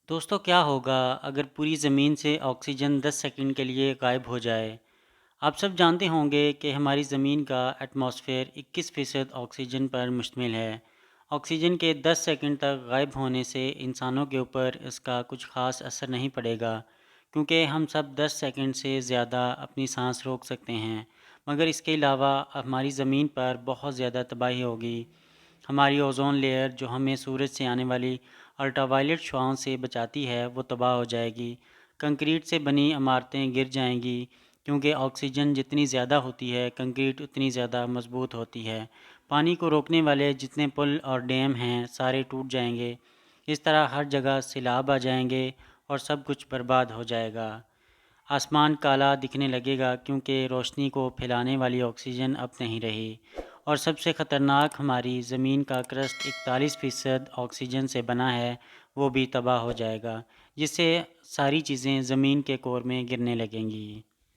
دوستو کیا ہوگا اگر پوری زمین سے آکسیجن 10 سیکنڈ کے لیے غائب ہو جائے؟ آپ سب جانتے ہوں گے کہ ہماری زمین کا ایٹماسفیئر 21% آکسیجن پر مشتمل ہے۔ آکسیجن کے 10 سیکنڈ تک غائب ہونے سے انسانوں کے اوپر اس کا کچھ خاص اثر نہیں پڑے گا، کیونکہ ہم سب 10 سیکنڈ سے زیادہ اپنی سانس روک سکتے ہیں، مگر اس کے علاوہ ہماری زمین پر بہت زیادہ تباہی ہوگی۔ ہماری اوزون لیئر جو ہمیں سورج سے آنے والی الٹرا وائلٹ شعاؤں سے بچاتی ہے وہ تباہ ہو جائے گی۔ کنکریٹ سے بنی عمارتیں گر جائیں گی، کیونکہ آکسیجن جتنی زیادہ ہوتی ہے کنکریٹ اتنی زیادہ مضبوط ہوتی ہے۔ پانی کو روکنے والے جتنے پل اور ڈیم ہیں سارے ٹوٹ جائیں گے۔ اس طرح ہر جگہ سیلاب آ جائیں گے اور سب کچھ برباد ہو جائے گا۔ آسمان کالا دکھنے لگے گا کیونکہ روشنی کو پھیلانے والی آکسیجن اب نہیں رہی، اور سب سے خطرناک ہماری زمین کا کرسٹ 41% آکسیجن سے بنا ہے، وہ بھی تباہ ہو جائے گا، جس سے ساری چیزیں زمین کے کور میں گرنے لگیں گی۔